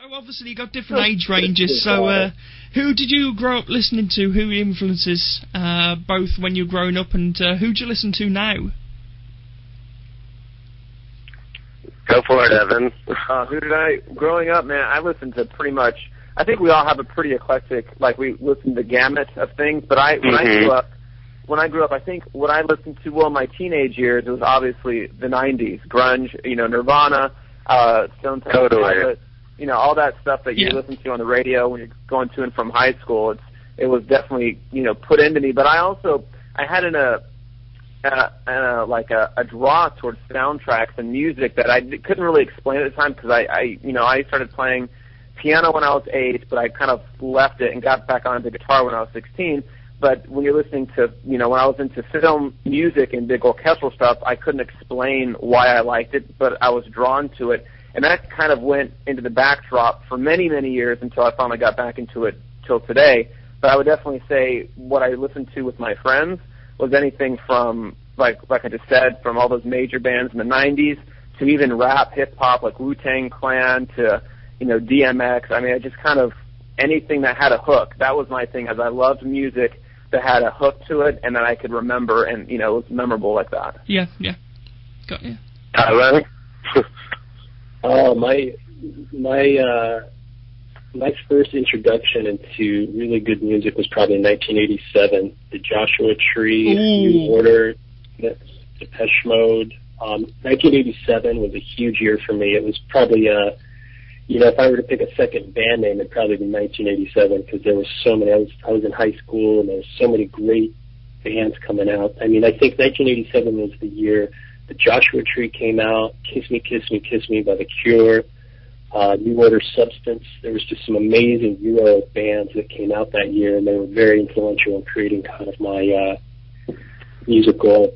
So obviously you got different age ranges, so who did you grow up listening to? Who were your influences, both when you were growing up, and who do you listen to now? Go for it, Evan. Growing up, man, I listened to pretty much, I think we all have a pretty eclectic, like we listen to the gamut of things, but when I grew up, I think what I listened to, well, in my teenage years, it was obviously the 90s, grunge, Nirvana, Stone Temple Pilots, all that stuff that you listen to on the radio when you're going to and from high school. It was definitely, put into me, but I had a draw towards soundtracks and music that I couldn't really explain at the time, because I started playing piano when I was 8, but I kind of left it and got back onto guitar when I was 16. But when you're listening to, when I was into film music and big orchestral stuff, I couldn't explain why I liked it, but I was drawn to it. And that kind of went into the backdrop for many, many years until I finally got back into it till today. But I would definitely say what I listened to with my friends was anything from, like I just said, from all those major bands in the 90s to even rap, hip-hop, like Wu-Tang Clan, to, DMX. I mean, I just kind of, anything that had a hook, that was my thing, as I loved music that had a hook to it and that I could remember, and, it was memorable like that. Yeah. Got you. My first introduction into really good music was probably in 1987. The Joshua Tree, New Order, Depeche Mode. 1987 was a huge year for me. It was probably, if I were to pick a second band name, it'd probably be 1987, because there were so many. I was in high school, and there were so many great bands coming out. I mean, I think 1987 was the year the Joshua Tree came out, Kiss Me, Kiss Me, Kiss Me by The Cure, New Order, Substance. There was just some amazing Euro bands that came out that year, and they were very influential in creating kind of my musical,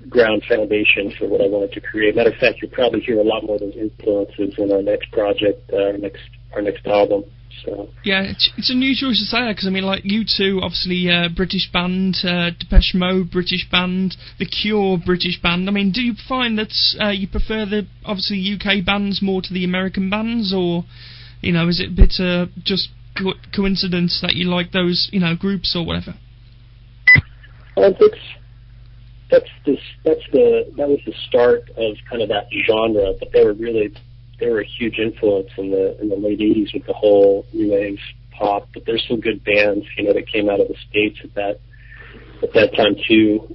ground foundation for what I wanted to create. Matter of fact, you'll probably hear a lot more of those influences in our next project, our next album. So yeah, it's unusual to say that, because I mean, like U2, obviously British band, Depeche Mode, British band, The Cure, British band. I mean, do you find that you prefer the obviously UK bands more to the American bands, or is it a bit just coincidence that you like those groups or whatever? I think that was the start of kind of that genre, but they were a huge influence in the late 80s with the whole new wave pop. But there's some good bands, that came out of the States at that time too.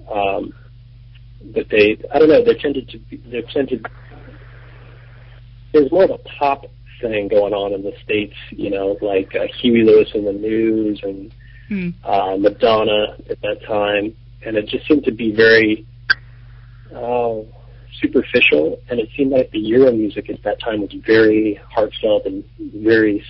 But I don't know, there's more of a pop thing going on in the States, like Huey Lewis and the News and Madonna at that time. And it just seemed to be very superficial, and it seemed like the Euro music at that time was very heartfelt and very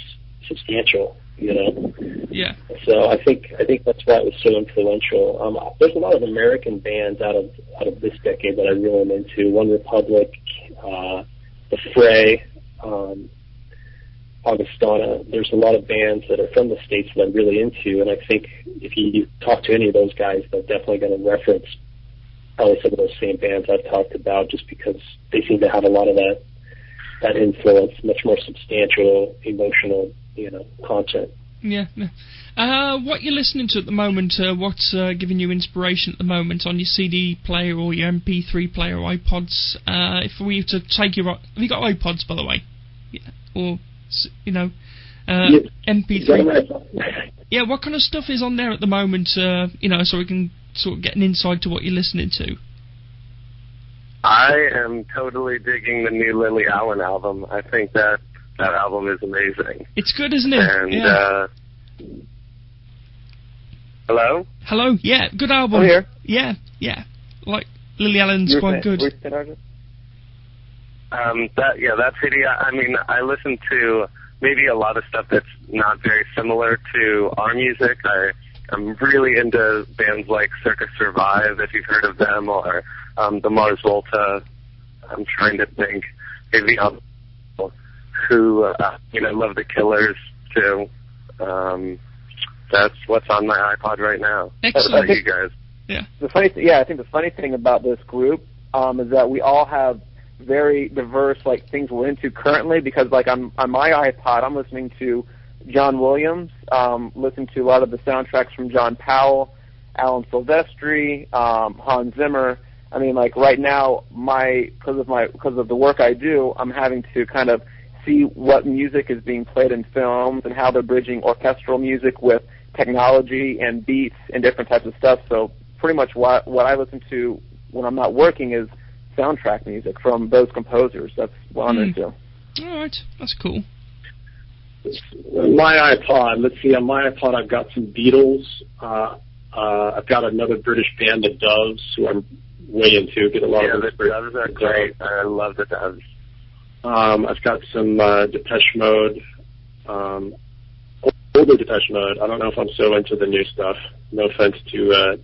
substantial, Yeah. So I think that's why it was so influential. There's a lot of American bands out of this decade that I really am into. One Republic, The Fray, Augustana. There's a lot of bands that are from the States that I'm really into, and I think if you talk to any of those guys, they're definitely going to reference probably some of those same bands I've talked about, just because they seem to have a lot of that influence, much more substantial, emotional, content. Yeah. What you're listening to at the moment, what's giving you inspiration at the moment on your CD player or your MP3 player or iPods? If we were to take have you got iPods, by the way? Yeah. Or, MP3. Yeah, what kind of stuff is on there at the moment, so we can sort of get an insight to what you're listening to? I am totally digging the new Lily Allen album. I think that album is amazing. It's good, isn't it? And, Hello? Hello, yeah, good album. I'm here. Yeah. Like, Lily Allen's quite good. That CD, I mean, I listen to maybe a lot of stuff that's not very similar to our music. I'm really into bands like Circus Survive, if you've heard of them, or the Mars Volta. I'm trying to think. Maybe who, love the Killers, too. That's what's on my iPod right now. Excellent. What about you guys? Yeah. I think the funny thing about this group is that we all have very diverse like things we're into currently, because like on my iPod I'm listening to John Williams, listen to a lot of the soundtracks from John Powell, Alan Silvestri, Hans Zimmer. I mean, like right now, because of the work I do, I'm having to kind of see what music is being played in films and how they're bridging orchestral music with technology and beats and different types of stuff. So pretty much what I listen to when I'm not working is soundtrack music from those composers. That's what I'm into. All right, that's cool. My iPod, let's see, on my iPod I've got some Beatles. I've got another British band, the Doves, who I'm way into. Get a lot of the Doves are great. I love the Doves. I've got some Depeche Mode, older Depeche Mode. I don't know if I'm so into the new stuff. No offense to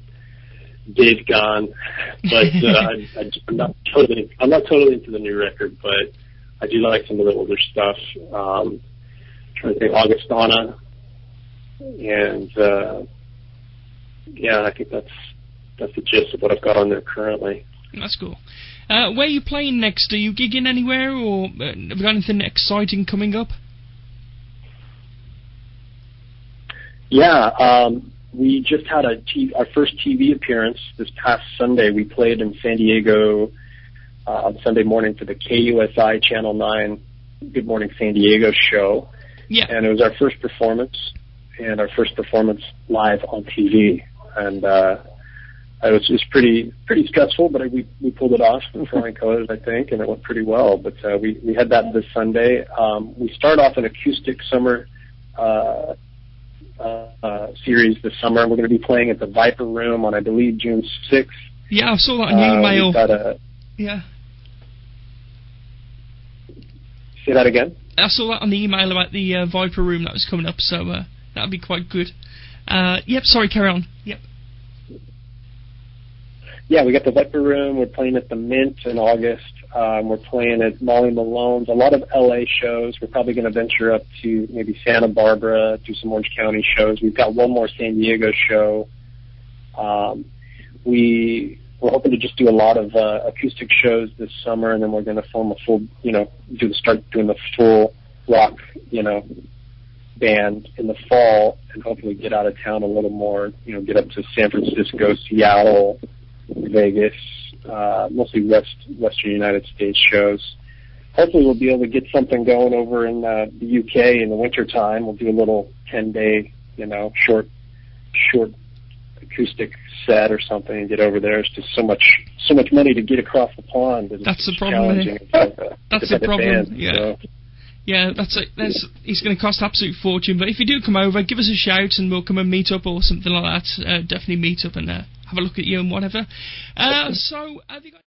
Dave Gone, but I'm not totally into the new record, but I do like some of the older stuff. Trying to think, Augustana, and I think that's the gist of what I've got on there currently. That's cool. Where are you playing next? Are you gigging anywhere, or have you got anything exciting coming up? Yeah, we just had our first TV appearance this past Sunday. We played in San Diego on Sunday morning for the KUSI Channel 9 Good Morning San Diego show. Yeah. And it was our first performance, and our first performance live on TV. And it was pretty stressful, but we pulled it off in flying colors, I think, and it went pretty well. But we had that this Sunday. We start off an acoustic summer series this summer. We're going to be playing at the Viper Room on, I believe, June 6th. Yeah, I saw that on your email. Yeah. Say that again? I saw that on the email about the Viper Room that was coming up, so that'd be quite good. Yep, sorry, carry on. Yep. Yeah, we got the Viper Room. We're playing at the Mint in August. We're playing at Molly Malone's. A lot of L.A. shows. We're probably going to venture up to maybe Santa Barbara, do some Orange County shows. We've got one more San Diego show. We're hoping to just do a lot of acoustic shows this summer, and then we're going to form a full, start doing the full rock, band in the fall, and hopefully get out of town a little more, get up to San Francisco, Seattle, Vegas, mostly Western United States shows. Hopefully we'll be able to get something going over in the UK in the wintertime. We'll do a little 10-day, short acoustic set or something and get over there. It's just so much money to get across the pond. That's the problem. That's the problem. Band, yeah. So. Yeah, that's it. It's going to cost absolute fortune. But if you do come over, give us a shout and we'll come and meet up or something like that. Definitely meet up and have a look at you and whatever. So have you got